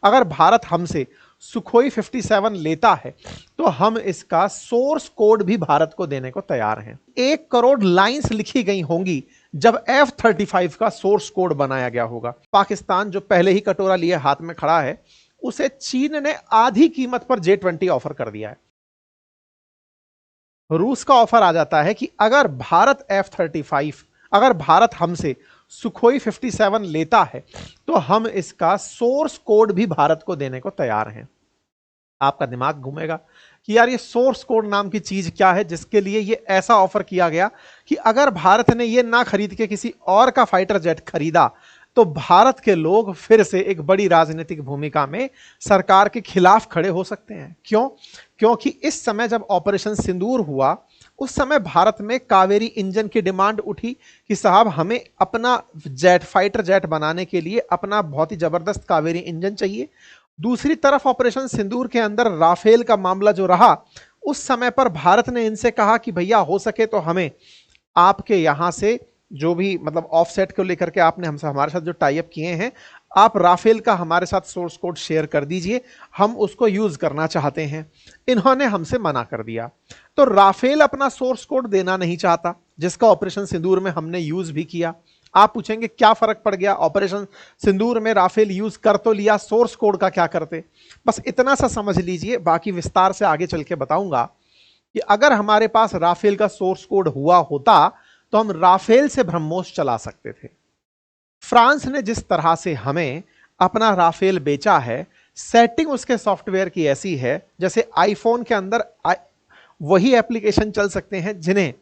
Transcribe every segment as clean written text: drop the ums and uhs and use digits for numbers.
अगर भारत हमसे सुखोई 57 लेता है तो हम इसका सोर्स कोड भी भारत को देने को तैयार हैं। 1 करोड़ लाइंस लिखी गई होंगी जब F-35 का सोर्स कोड बनाया गया होगा। पाकिस्तान जो पहले ही कटोरा लिए हाथ में खड़ा है, उसे चीन ने आधी कीमत पर J-20 ऑफर कर दिया है। रूस का ऑफर आ जाता है कि अगर भारत हमसे सुखोई 57 लेता है तो हम इसका सोर्स कोड भी भारत को देने को तैयार हैं। आपका दिमाग घूमेगा कि यार ये सोर्स कोड नाम की चीज क्या है जिसके लिए ये ऐसा ऑफर किया गया कि अगर भारत ने ये ना खरीद के किसी और का फाइटर जेट खरीदा तो भारत के लोग फिर से एक बड़ी राजनीतिक भूमिका में सरकार के खिलाफ खड़े हो सकते हैं। क्यों? क्योंकि इस समय जब ऑपरेशन सिंदूर हुआ उस समय भारत में कावेरी इंजन की डिमांड उठी कि साहब हमें अपना जेट फाइटर जेट बनाने के लिए अपना बहुत ही जबरदस्त कावेरी इंजन चाहिए। दूसरी तरफ ऑपरेशन सिंदूर के अंदर राफेल का मामला जो रहा, उस समय पर भारत ने इनसे कहा कि भैया हो सके तो हमें आपके यहां से जो भी मतलब ऑफसेट को लेकर के आपने हमसे हमारे साथ जो टाई अप किए हैं, आप राफेल का हमारे साथ सोर्स कोड शेयर कर दीजिए, हम उसको यूज करना चाहते हैं। इन्होंने हमसे मना कर दिया। तो राफेल अपना सोर्स कोड देना नहीं चाहता, जिसका ऑपरेशन सिंदूर में हमने यूज भी किया। आप पूछेंगे क्या फर्क पड़ गया, ऑपरेशन सिंदूर में राफेल यूज कर तो लिया, सोर्स कोड का क्या करते? बस इतना सा समझ लीजिए, बाकी विस्तार से आगे चल के बताऊंगा कि अगर हमारे पास राफेल का सोर्स कोड हुआ होता तो हम राफेल से ब्रह्मोस चला सकते थे। फ्रांस ने जिस तरह से हमें अपना राफेल बेचा है, सेटिंग उसके सॉफ्टवेयर की ऐसी है जैसे आईफोन के अंदर वही एप्लीकेशन चल सकते हैं जिन्हें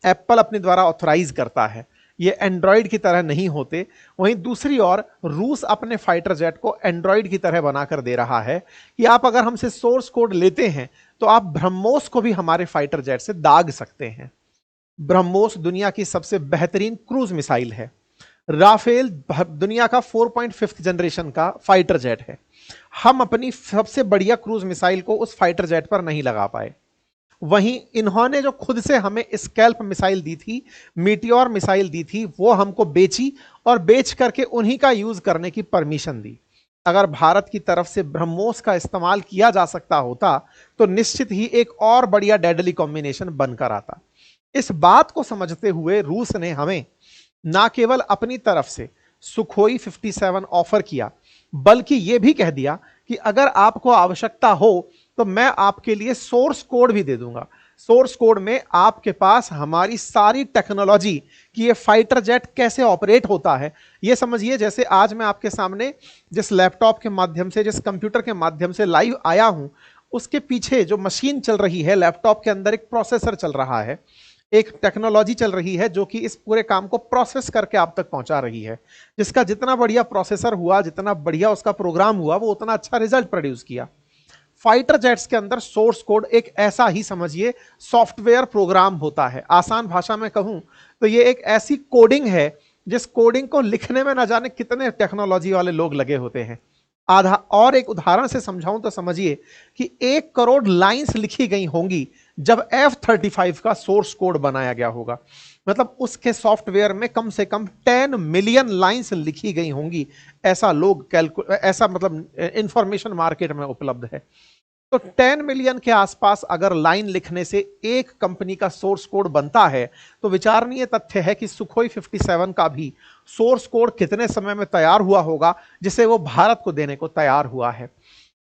एप्पल अपने द्वारा ऑथराइज करता है, ये एंड्रॉयड की तरह नहीं होते। वहीं दूसरी ओर रूस अपने फाइटर जेट को एंड्रॉयड की तरह बनाकर दे रहा है कि आप अगर हमसे सोर्स कोड लेते हैं तो आप ब्रह्मोस को भी हमारे फाइटर जेट से दाग सकते हैं। ब्रह्मोस दुनिया की सबसे बेहतरीन क्रूज मिसाइल है। राफेल दुनिया का 4.5 जनरेशन का फाइटर जेट है। हम अपनी सबसे बढ़िया क्रूज मिसाइल को उस फाइटर जेट पर नहीं लगा पाए। वहीं इन्होंने जो खुद से हमें स्कैल्प मिसाइल दी थी, मीटियोर मिसाइल दी थी, वो हमको बेची और बेच करके उन्हीं का यूज करने की परमिशन दी। अगर भारत की तरफ से ब्रह्मोस का इस्तेमाल किया जा सकता होता तो निश्चित ही एक और बढ़िया डेडली कॉम्बिनेशन बनकर आता। इस बात को समझते हुए रूस ने हमें ना केवल अपनी तरफ से सुखोई 57 ऑफर किया, बल्कि यह भी कह दिया कि अगर आपको आवश्यकता हो तो मैं आपके लिए सोर्स कोड भी दे दूंगा। सोर्स कोड में आपके पास हमारी सारी टेक्नोलॉजी कि ये फाइटर जेट कैसे ऑपरेट होता है, ये समझिए जैसे आज मैं आपके सामने जिस लैपटॉप के माध्यम से, जिस कंप्यूटर के माध्यम से लाइव आया हूं, उसके पीछे जो मशीन चल रही है, लैपटॉप के अंदर एक प्रोसेसर चल रहा है, एक टेक्नोलॉजी चल रही है जो कि इस पूरे काम को प्रोसेस करके आप तक पहुंचा रही है। जिसका जितना बढ़िया प्रोसेसर हुआ, जितना बढ़िया उसका प्रोग्राम हुआ, वो उतना अच्छा रिजल्ट प्रोड्यूस किया। फाइटर जेट्स के अंदर सोर्स कोड एक ऐसा ही समझिए सॉफ्टवेयर प्रोग्राम होता है। आसान भाषा में कहूं तो ये एक ऐसी कोडिंग है जिस कोडिंग को लिखने में ना जाने कितने टेक्नोलॉजी वाले लोग लगे होते हैं। आधा और एक उदाहरण से समझाऊं तो समझिए कि 1 करोड़ लाइंस लिखी गई होंगी जब F-35 का सोर्स कोड बनाया गया होगा। मतलब उसके सॉफ्टवेयर में कम से कम 10 मिलियन लाइंस लिखी गई होंगी, ऐसा लोग ऐसा मतलब इंफॉर्मेशन मार्केट में उपलब्ध है। तो 10 मिलियन के आसपास अगर लाइन लिखने से एक कंपनी का सोर्स कोड बनता है तो विचारणीय तथ्य है कि सुखोई 57 का भी सोर्स कोड कितने समय में तैयार हुआ होगा जिसे वो भारत को देने को तैयार हुआ है।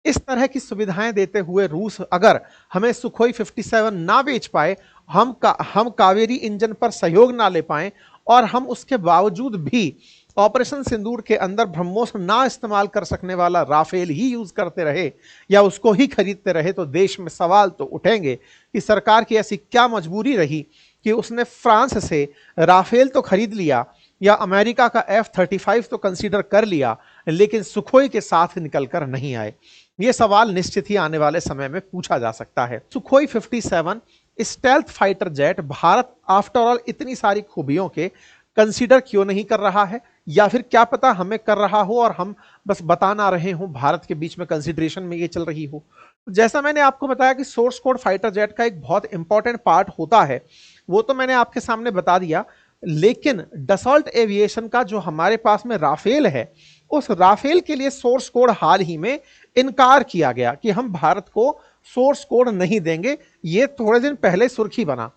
इस तरह की सुविधाएं देते हुए रूस अगर हमें सुखोई 57 ना बेच पाए, हम कावेरी इंजन पर सहयोग ना ले पाए और हम उसके बावजूद भी ऑपरेशन सिंदूर के अंदर ब्रह्मोस ना इस्तेमाल कर सकने वाला राफेल ही यूज करते रहे या उसको ही खरीदते रहे, तो देश में सवाल तो उठेंगे कि सरकार की ऐसी क्या मजबूरी रही कि उसने फ्रांस से राफेल तो खरीद लिया या अमेरिका का F-35 तो कंसीडर कर लिया, लेकिन सुखोई के साथ निकलकर नहीं आए। यह सवाल निश्चित ही आने वाले समय में पूछा जा सकता है। Sukhoi 57 stealth fighter jet Bharat after all इतनी सारी खूबियों के कंसीडर क्यों नहीं कर रहा है, या फिर क्या पता हमें कर रहा हो और हम बस बता ना रहे हो, भारत के बीच में कंसीडरेशन में ये चल रही हो। जैसा मैंने आपको बताया कि सोर्स कोड फाइटर जेट का एक बहुत इंपॉर्टेंट पार्ट होता है, वो तो मैंने आपके सामने बता दिया। लेकिन डसॉल्ट एविएशन का जो हमारे पास में राफेल है उस राफेल के लिए सोर्स कोड हाल ही में इनकार किया गया कि हम भारत को सोर्स कोड नहीं देंगे। ये थोड़े दिन पहले सुर्खी बना।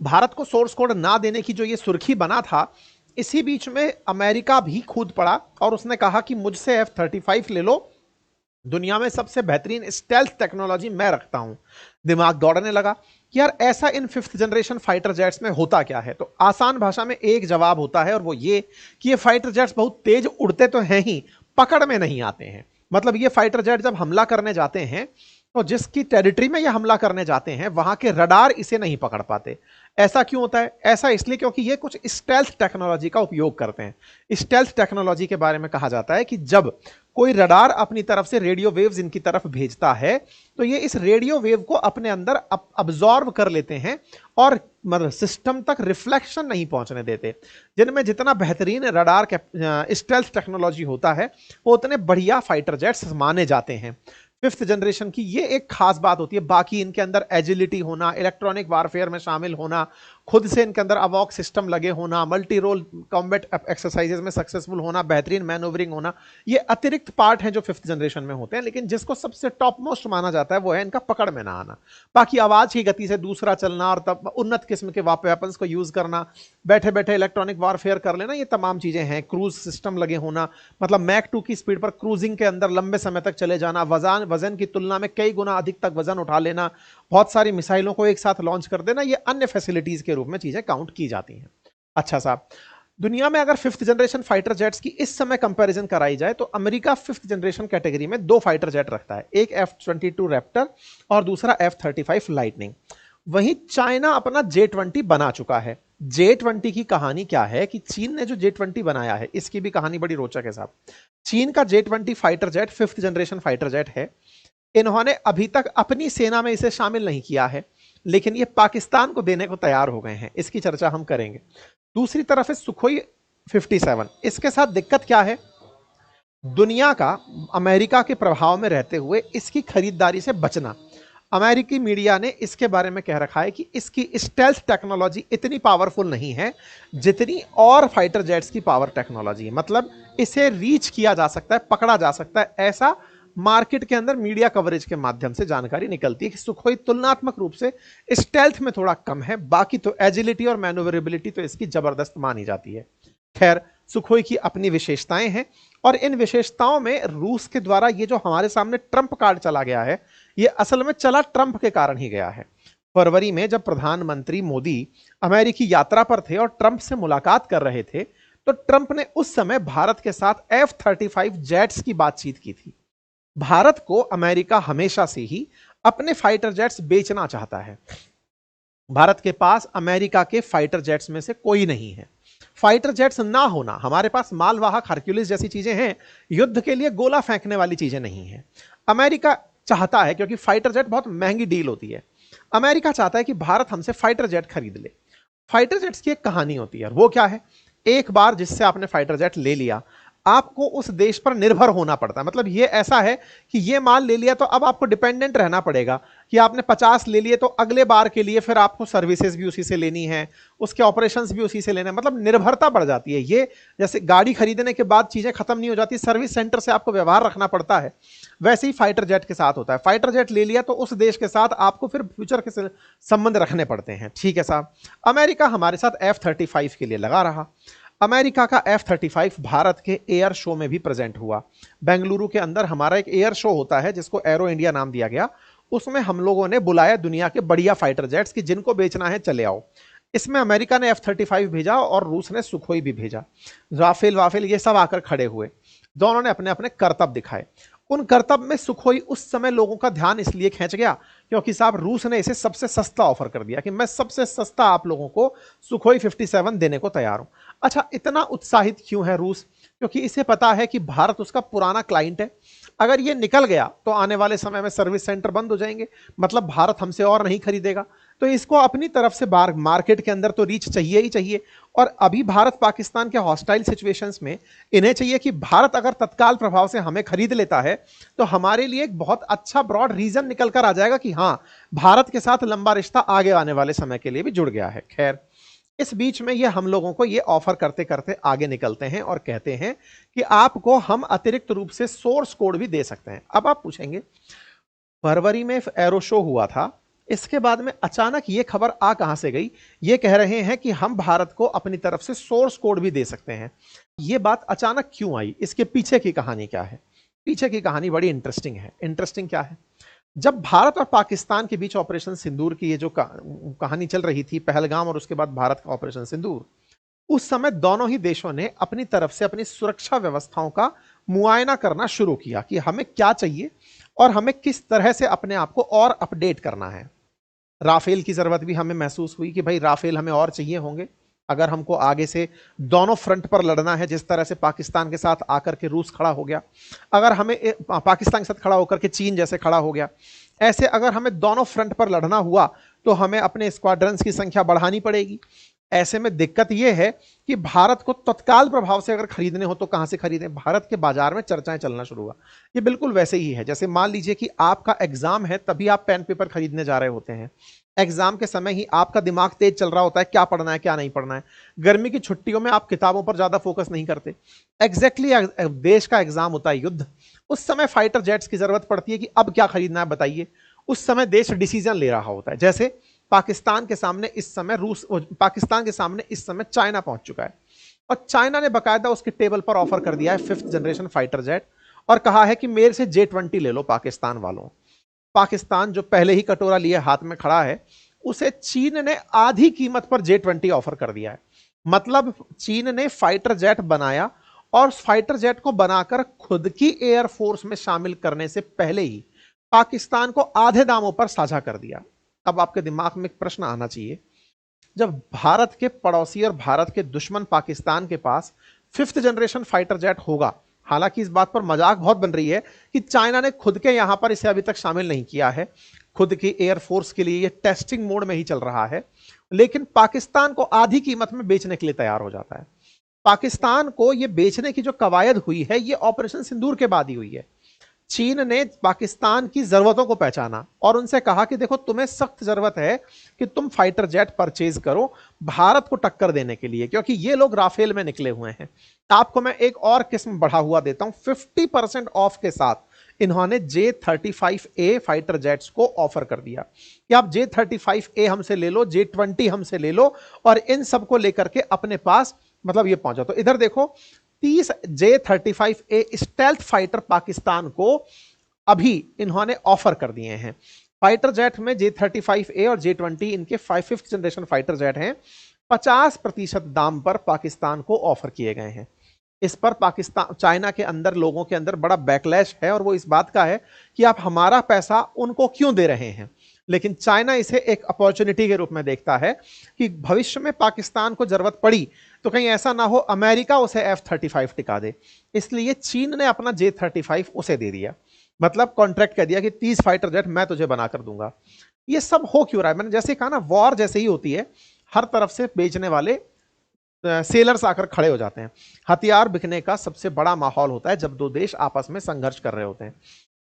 भारत को सोर्स कोड ना देने की जो ये सुर्खी बना था, इसी बीच में अमेरिका भी कूद पड़ा और उसने कहा कि मुझसे F-35 ले लो, दुनिया में सबसे बेहतरीन स्टेल्थ टेक्नोलॉजी मैं रखता हूं। दिमाग दौड़ने लगा कि यार ऐसा इन 5th जनरेशन फाइटर जेट्स में होता क्या है। तो आसान भाषा में एक जवाब होता है और वो ये कि ये फाइटर जेट्स बहुत तेज उड़ते तो हैं ही, पकड़ में नहीं आते हैं। मतलब ये फाइटर जेट जब हमला करने जाते हैं तो जिसकी टेरिटरी में ये हमला करने जाते हैं वहां के रडार इसे नहीं पकड़ पाते। ऐसा क्यों होता है? ऐसा इसलिए क्योंकि ये कुछ स्टेल्थ टेक्नोलॉजी का उपयोग करते हैं। स्टेल्थ टेक्नोलॉजी के बारे में कहा जाता है कि जब कोई रडार अपनी तरफ से रेडियो वेव्स इनकी तरफ भेजता है तो ये इस रेडियो वेव को अपने अंदर अब्जॉर्व कर लेते हैं और मतलब सिस्टम तक रिफ्लेक्शन नहीं पहुंचने देते। जिनमें जितना बेहतरीन रडार स्टेल्थ टेक्नोलॉजी होता है वो उतने बढ़िया फाइटर जेट्स माने जाते हैं। 5th जनरेशन की ये एक खास बात होती है। बाकी इनके अंदर एजिलिटी होना, इलेक्ट्रॉनिक वारफेयर में शामिल होना, खुद से इनके अंदर अवॉक सिस्टम लगे होना, मल्टी रोल कॉम्बैट एक्सरसाइजेज में सक्सेसफुल होना, बेहतरीन मैनोवरिंग होना, ये अतिरिक्त पार्ट हैं जो 5th जनरेशन में होते हैं। लेकिन जिसको सबसे टॉप मोस्ट माना जाता है वो है इनका पकड़ में ना आना। बाकी आवाज की गति से दूसरा चलना और तब उन्नत किस्म के वेपन्स को यूज करना, बैठे बैठे इलेक्ट्रॉनिक वारफेयर कर लेना, ये तमाम चीजें हैं। क्रूज सिस्टम लगे होना, मतलब मैक 2 की स्पीड पर क्रूजिंग के अंदर लंबे समय तक चले जाना, वजन की तुलना में कई गुना अधिक तक वजन उठा लेना, बहुत सारी मिसाइलों को एक साथ लॉन्च कर देना, ये अन्य फैसिलिटीज के रूप में चीजें काउंट की जाती हैं। अच्छा साहब, दुनिया में अगर 5th जनरेशन फाइटर जेट्स की इस समय कंपैरिजन कराई जाए तो अमेरिका 5th जनरेशन कैटेगरी में 2 फाइटर जेट रखता है, एक F-22 रैप्टर और दूसरा F-35 लाइटनिंग। वहीं चाइना अपना J-20 बना चुका है। J-20 की कहानी क्या है कि चीन ने जो J-20 बनाया है इसकी भी कहानी बड़ी रोचक है साहब। चीन का J-20 fighter jet 5th generation fighter jet है। इन्होंने अभी तक अपनी सेना में इसे शामिल नहीं किया है, लेकिन ये पाकिस्तान को देने को तैयार हो गए हैं। इसकी चर्चा हम करेंगे। दूसरी तरफ है सुखोई 57। इसके साथ दिक्कत क्या है? दुनिया का अमेरिका के प्रभाव में रहते हुए इसकी खरीदारी से बचना। अमेरिकी मीडिया ने इसके बारे में कह रखा है कि इसकी स्टेल्थ टेक्नोलॉजी इतनी पावरफुल नहीं है जितनी और फाइटर जेट्स की पावर टेक्नोलॉजी है। मतलब इसे रीच किया जा सकता है, पकड़ा जा सकता है, ऐसा मार्केट के अंदर मीडिया कवरेज के माध्यम से जानकारी निकलती है कि सुखोई तुलनात्मक रूप से स्टेल्थ में थोड़ा कम है। बाकी तो एजिलिटी और मैनूवरेबिलिटी तो इसकी जबरदस्त मानी जाती है। खैर, सुखोई की अपनी विशेषताएं हैं और इन विशेषताओं में रूस के द्वारा ये जो हमारे सामने ट्रंप कार्ड चला गया है, ये असल में चला ट्रंप के कारण ही गया है। फरवरी में जब प्रधानमंत्री मोदी अमेरिकी यात्रा पर थे और ट्रंप से मुलाकात कर रहे थे तो ट्रंप ने उस समय भारत के साथ F-35 जेट्स की बातचीत की थी। भारत को अमेरिका हमेशा से ही अपने फाइटर जेट्स बेचना चाहता है। भारत के पास अमेरिका के फाइटर जेट्स में से कोई नहीं है। फाइटर जेट्स ना होना, हमारे पास मालवाहक हरक्यूलिस जैसी चीजें हैं, युद्ध के लिए गोला फेंकने वाली चीजें नहीं है। अमेरिका चाहता है, क्योंकि फाइटर जेट बहुत महंगी डील होती है, अमेरिका चाहता है कि भारत हमसे फाइटर जेट खरीद ले। फाइटर जेट्स की एक कहानी होती है, वो क्या है? एक बार जिससे आपने फाइटर जेट ले लिया, आपको उस देश पर निर्भर होना पड़ता है। मतलब ये ऐसा है कि ये माल ले लिया तो अब आपको डिपेंडेंट रहना पड़ेगा कि आपने 50 ले लिए तो अगले बार के लिए फिर आपको सर्विसेज भी उसी से लेनी है, उसके ऑपरेशंस भी उसी से लेने हैं। मतलब निर्भरता बढ़ जाती है। ये जैसे गाड़ी खरीदने के बाद चीजें खत्म नहीं हो जाती, सर्विस सेंटर से आपको व्यवहार रखना पड़ता है, वैसे ही फाइटर जेट के साथ होता है। फाइटर जेट ले लिया तो उस देश के साथ आपको फिर फ्यूचर के संबंध रखने पड़ते हैं। ठीक है साहब, अमेरिका हमारे साथ F-35 के लिए लगा रहा। अमेरिका का F-35 भारत के एयर शो में भी प्रेजेंट हुआ। बेंगलुरु के अंदर हमारा एक एयर शो होता है जिसको एरो इंडिया नाम दिया गया। उसमें हम लोगों ने बुलाया दुनिया के बढ़िया फाइटर जेट्स कि जिनको बेचना है चले आओ। इसमें अमेरिका ने F-35 भेजा और रूस ने सुखोई भी भेजा। राफेल ये सब आकर खड़े हुए। दोनों ने अपने अपने करतब दिखाए। उन करतब में सुखोई उस समय लोगों का ध्यान इसलिए खींच गया क्योंकि साहब रूस ने इसे सबसे सस्ता ऑफर कर दिया कि मैं सबसे सस्ता आप लोगों को सुखोई 57 देने को तैयार हूं। अच्छा, इतना उत्साहित क्यों है रूस? क्योंकि इसे पता है कि भारत उसका पुराना क्लाइंट है। अगर ये निकल गया तो आने वाले समय में सर्विस सेंटर बंद हो जाएंगे, मतलब भारत हमसे और नहीं खरीदेगा। तो इसको अपनी तरफ से मार्केट के अंदर तो रीच चाहिए ही चाहिए। और अभी भारत पाकिस्तान के हॉस्टाइल सिचुएशंस में इन्हें चाहिए कि भारत अगर तत्काल प्रभाव से हमें खरीद लेता है तो हमारे लिए एक बहुत अच्छा ब्रॉड रीजन निकल कर आ जाएगा कि हाँ, भारत के साथ लंबा रिश्ता आगे आने वाले समय के लिए भी जुड़ गया है। खैर, इस बीच में ये हम लोगों को ये ऑफर करते करते आगे निकलते हैं और कहते हैं कि आपको हम अतिरिक्त रूप से सोर्स कोड भी दे सकते हैं। अब आप पूछेंगे, फरवरी में एरो शो हुआ था, इसके बाद में अचानक ये खबर आ कहां से गई? ये कह रहे हैं कि हम भारत को अपनी तरफ से सोर्स कोड भी दे सकते हैं। ये बात अचानक क्यों आई? इसके पीछे की कहानी क्या है? पीछे की कहानी बड़ी इंटरेस्टिंग है। इंटरेस्टिंग क्या है? जब भारत और पाकिस्तान के बीच ऑपरेशन सिंदूर की ये जो कहानी चल रही थी, पहलगाम और उसके बाद भारत का ऑपरेशन सिंदूर, उस समय दोनों ही देशों ने अपनी तरफ से अपनी सुरक्षा व्यवस्थाओं का मुआयना करना शुरू किया कि हमें क्या चाहिए और हमें किस तरह से अपने आप को और अपडेट करना है। राफेल की जरूरत भी हमें महसूस हुई कि भाई राफेल हमें और चाहिए होंगे अगर हमको आगे से दोनों फ्रंट पर लड़ना है। जिस तरह से पाकिस्तान के साथ आकर के रूस खड़ा हो गया, अगर हमें पाकिस्तान के साथ खड़ा होकर के चीन जैसे खड़ा हो गया, ऐसे अगर हमें दोनों फ्रंट पर लड़ना हुआ तो हमें अपने स्क्वाड्रंस की संख्या बढ़ानी पड़ेगी। ऐसे में दिक्कत यह है कि भारत को तत्काल प्रभाव से अगर खरीदने हो तो कहां से खरीदें? भारत के बाजार में चर्चाएं चलना शुरू हुआ। ये बिल्कुल वैसे ही है जैसे मान लीजिए कि आपका एग्जाम है, तभी आप पेन पेपर खरीदने जा रहे होते हैं। एग्जाम के समय ही आपका दिमाग तेज चल रहा होता है, क्या पढ़ना है क्या नहीं पढ़ना है। गर्मी की छुट्टियों में आप किताबों पर ज्यादा फोकस नहीं करते। एग्जैक्टली देश का एग्जाम होता है युद्ध, उस समय फाइटर जेट्स की जरूरत पड़ती है कि अब क्या खरीदना है बताइए। उस समय देश डिसीजन ले रहा होता है। जैसे पाकिस्तान के सामने इस समय चाइना पहुंच चुका है और चाइना ने बकायदा उसके टेबल पर ऑफर कर दिया है 5th जनरेशन फाइटर जेट और कहा है कि मेरे से J-20 ले लो पाकिस्तान वालों। पाकिस्तान जो पहले ही कटोरा लिए हाथ में खड़ा है, उसे चीन ने आधी कीमत पर J-20 ऑफर कर दिया है। मतलब चीन ने फाइटर जेट बनाया और फाइटर जेट को बनाकर खुद की एयरफोर्स में शामिल करने से पहले ही पाकिस्तान को आधे दामों पर साझा कर दिया। अब आपके दिमाग में एक प्रश्न आना चाहिए, जब भारत के पड़ोसी और भारत के दुश्मन पाकिस्तान के पास 5th जनरेशन फाइटर जेट होगा, हालांकि इस बात पर मजाक बहुत बन रही है कि चाइना ने खुद के यहां पर इसे अभी तक शामिल नहीं किया है, खुद की एयरफोर्स के लिए ये टेस्टिंग मोड में ही चल रहा है, लेकिन पाकिस्तान को आधी कीमत में बेचने के लिए तैयार हो जाता है। पाकिस्तान को यह बेचने की जो कवायद हुई है, यह ऑपरेशन सिंदूर के बाद ही हुई है। चीन ने पाकिस्तान की जरूरतों को पहचाना और उनसे कहा कि देखो तुम्हें सख्त जरूरत है कि तुम फाइटर जेट परचेज करो भारत को टक्कर देने के लिए, क्योंकि ये लोग राफेल में निकले हुए हैं। आपको मैं एक और किस्म बढ़ा हुआ देता हूं, 50% ऑफ के साथ इन्होंने J-35A फाइटर जेट्स को ऑफर कर दिया कि आप J-35A हमसे ले लो, J-20 हमसे ले लो और इन सबको लेकर के अपने पास मतलब ये पहुंचा। तो इधर देखो 30 J-35A स्टेल्थ फाइटर पाकिस्तान को अभी इन्होंने ऑफर कर दिए हैं। फाइटर जेट में J-35A और J-20 इनके 5th जनरेशन फाइटर जेट हैं, 50% दाम पर पाकिस्तान को ऑफर किए गए हैं। इस पर पाकिस्तान चाइना के अंदर लोगों के अंदर बड़ा बैकलैश है और वो इस बात का है कि आप हमारा पैसा उनको क्यों दे रहे हैं। लेकिन चाइना इसे एक अपॉर्चुनिटी के रूप में देखता है कि भविष्य में पाकिस्तान को जरूरत पड़ी तो कहीं ऐसा ना हो अमेरिका उसे F-35 टिका दे, इसलिए चीन ने अपना J-35 उसे दे दिया। मतलब कॉन्ट्रैक्ट कह दिया कि 30 फाइटर जेट मैं तुझे बनाकर दूंगा। ये सब हो क्यों रहा है? मैंने जैसे कहा ना, वॉर जैसे ही होती है, हर तरफ से बेचने वाले सेलर्स आकर खड़े हो जाते हैं। हथियार बिकने का सबसे बड़ा माहौल होता है जब दो देश आपस में संघर्ष कर रहे होते हैं।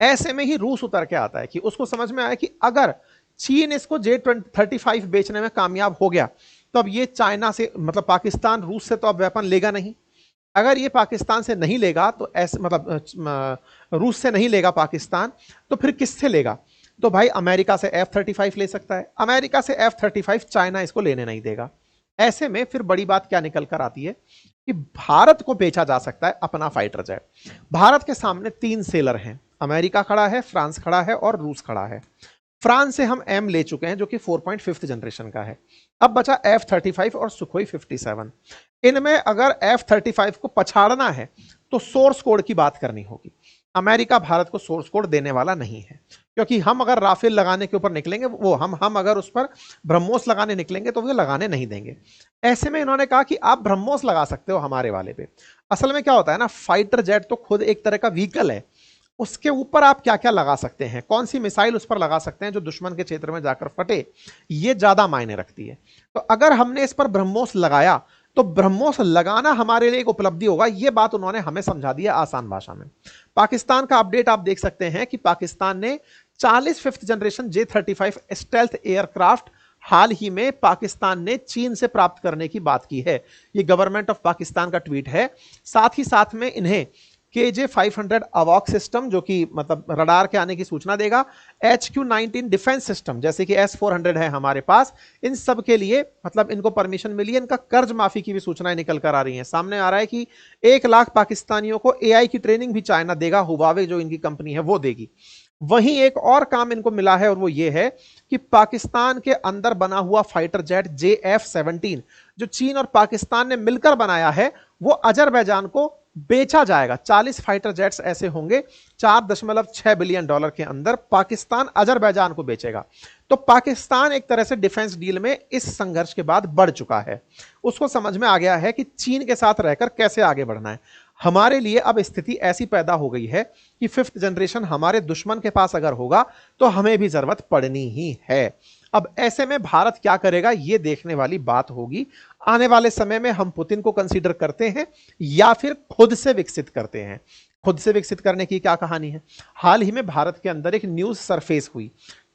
ऐसे में ही रूस उतर के आता है कि उसको समझ में आया कि अगर चीन इसको J-35 बेचने में कामयाब हो गया तो अब ये चाइना से मतलब पाकिस्तान रूस से तो अब वेपन लेगा नहीं। अगर ये पाकिस्तान से नहीं लेगा तो ऐसे मतलब रूस से नहीं लेगा पाकिस्तान, तो फिर किससे लेगा? तो भाई अमेरिका से F-35 ले सकता है। अमेरिका से F-35 चाइना इसको लेने नहीं देगा। ऐसे में फिर बड़ी बात क्या निकल कर आती है कि भारत को बेचा जा सकता है अपना फाइटर जेट। भारत के सामने 3 सेलर हैं, अमेरिका खड़ा है, फ्रांस खड़ा है और रूस खड़ा है। फ्रांस से हम M ले चुके हैं जो कि 4.5 जनरेशन का है। अब बचा F-35 और सुखोई 57। इनमें अगर F-35 को पछाड़ना है तो सोर्स कोड की बात करनी होगी। अमेरिका भारत को सोर्स कोड देने वाला नहीं है, क्योंकि हम अगर राफेल लगाने के ऊपर निकलेंगे, वो हम अगर उस पर ब्रह्मोस लगाने निकलेंगे तो वो लगाने नहीं देंगे। ऐसे में इन्होंने कहा कि आप ब्रह्मोस लगा सकते हो हमारे वाले पे। असल में क्या होता है ना, फाइटर जेट तो खुद एक तरह का व्हीकल है, उसके ऊपर आप क्या क्या लगा सकते हैं, कौन सी मिसाइल उस पर लगा सकते हैं जो दुश्मन के क्षेत्र में जाकर फटे, ये ज्यादा मायने रखती है। तो अगर हमने इस पर ब्रह्मोस लगाया तो ब्रह्मोस लगाना हमारे लिए एक उपलब्धि होगा। यह बात उन्होंने हमें समझा दिया आसान भाषा में। पाकिस्तान का अपडेट आप देख सकते हैं कि पाकिस्तान ने 40 5th generation J-35 stealth aircraft हाल ही में पाकिस्तान ने चीन से प्राप्त करने की बात की है। ये गवर्नमेंट ऑफ पाकिस्तान का ट्वीट है। साथ ही साथ में इन्हें KJ-500 अवॉक सिस्टम जो कि मतलब रडार के आने की सूचना देगा, HQ-19 डिफेंस सिस्टम जैसे कि S-400 है हमारे पास, इन सब के लिए मतलब इनको परमिशन मिली है। इनका कर्ज माफी की भी सूचनाएं निकल कर आ रही हैं। सामने आ रहा है कि 1 लाख पाकिस्तानियों को AI की ट्रेनिंग भी चाइना देगा, हुवावे जो इनकी कंपनी है वो देगी। वहीं एक और काम इनको मिला है और वो ये है कि पाकिस्तान के अंदर बना हुआ फाइटर जेट JF-17 जो चीन और पाकिस्तान ने मिलकर बनाया है वो अजरबैजान को बेचा जाएगा। 40 फाइटर जेट्स ऐसे होंगे, $4.6 बिलियन के अंदर पाकिस्तान अजरबैजान को बेचेगा। तो पाकिस्तान एक तरह से डिफेंस डील में इस संघर्ष के बाद बढ़ चुका है। उसको समझ में आ गया है कि चीन के साथ रहकर कैसे आगे बढ़ना है। हमारे लिए अब स्थिति ऐसी पैदा हो गई है कि 5th जनरेशन हमारे दुश्मन के पास अगर होगा तो हमें भी जरूरत पड़नी ही है। अब ऐसे में भारत क्या करेगा ये देखने वाली बात होगी। आने वाले समय में हम पुतिन को कंसीडर करते हैं या फिर खुद से विकसित करते हैं। खुद से विकसित करने की क्या कहानी है? हाल ही में भारत के अंदर एक न्यूज सरफेस हुई।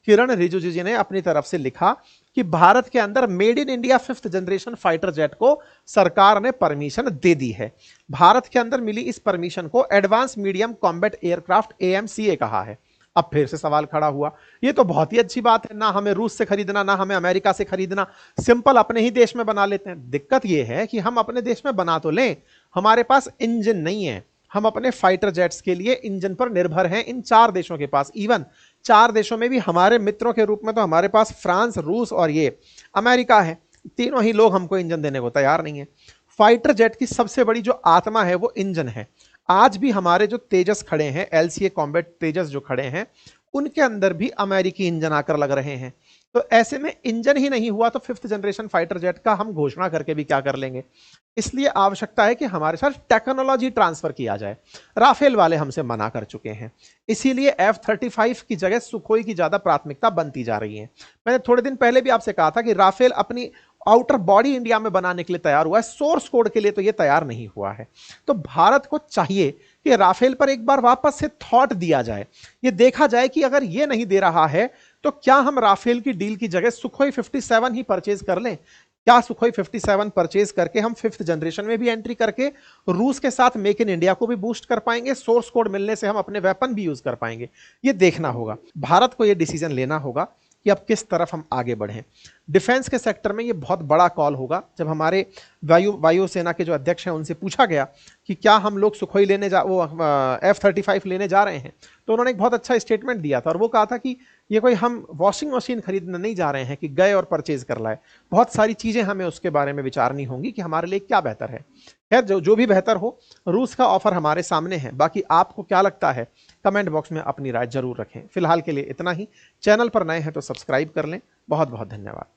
किरण रिजिजू जी ने अपनी तरफ से लिखा कि भारत के अंदर made in India 5th generation fighter jet को सरकार ने परमिशन दे दी है। भारत के अंदर मिली इस परमिशन को advance medium combat aircraft AMCA कहा है। अब फिर से सवाल खड़ा हुआ, ये तो बहुत ही अच्छी बात है, ना हमें रूस से खरीदना ना हमें अमेरिका से खरीदना, सिंपल अपने ही देश में बना लेते हैं। दिक्कत ये है कि हम अपने देश में बना तो लें, हमारे पास इंजन नहीं है। हम अपने फाइटर जेट्स के लिए इंजन पर निर्भर हैं इन 4 देशों के पास। इवन 4 देशों में भी हमारे मित्रों के रूप में तो हमारे पास फ्रांस, रूस और ये अमेरिका है। तीनों ही लोग हमको इंजन देने को तैयार नहीं है। फाइटर जेट की सबसे बड़ी जो आत्मा है वो इंजन है। आज भी हमारे जो तेजस खड़े हैं, LCA कॉम्बैट तेजस जो खड़े हैं, उनके अंदर भी अमेरिकी इंजन आकर लग रहे हैं। तो ऐसे में इंजन ही नहीं हुआ तो 5th जनरेशन फाइटर जेट का हम घोषणा करके भी क्या कर लेंगे? इसलिए आवश्यकता है कि हमारे साथ टेक्नोलॉजी ट्रांसफर किया जाए। राफेल वाले हमसे मना कर चुके हैं, इसीलिए F-35 की जगह सुखोई की ज्यादा प्राथमिकता बनती जा रही है। मैंने थोड़े दिन पहले भी आपसे कहा था कि राफेल अपनी आउटर बॉडी इंडिया में बनाने के लिए तैयार हुआ है, सोर्स कोड के लिए तो यह तैयार नहीं हुआ है। तो भारत को चाहिए कि राफेल पर एक बार वापस से थॉट दिया जाए, ये देखा जाए कि अगर ये नहीं दे रहा है तो क्या हम राफेल की डील की जगह सुखोई 57 ही परचेज कर लें? क्या सुखोई 57 परचेज करके हम 5th जनरेशन में भी एंट्री करके रूस के साथ मेक इन इंडिया को भी बूस्ट कर पाएंगे, सोर्स कोड मिलने से हम अपने वेपन भी यूज कर पाएंगे? ये देखना होगा, भारत को ये डिसीजन लेना होगा कि अब किस तरफ हम आगे बढ़ें। डिफेंस के सेक्टर में ये बहुत बड़ा कॉल होगा। जब हमारे वायुसेना के जो अध्यक्ष हैं उनसे पूछा गया कि क्या हम लोग सुखोई लेने F-35 लेने जा रहे हैं, तो उन्होंने एक बहुत अच्छा स्टेटमेंट दिया था और वो कहा था कि ये कोई हम वॉशिंग मशीन खरीदने नहीं जा रहे हैं कि गए और परचेज कर लाए। बहुत सारी चीजें हमें उसके बारे में विचारनी होंगी कि हमारे लिए क्या बेहतर है। खैर जो भी बेहतर हो, रूस का ऑफर हमारे सामने है। बाकी आपको क्या लगता है कमेंट बॉक्स में अपनी राय जरूर रखें। फिलहाल के लिए इतना ही। चैनल पर नए हैं तो सब्सक्राइब कर लें। बहुत बहुत धन्यवाद।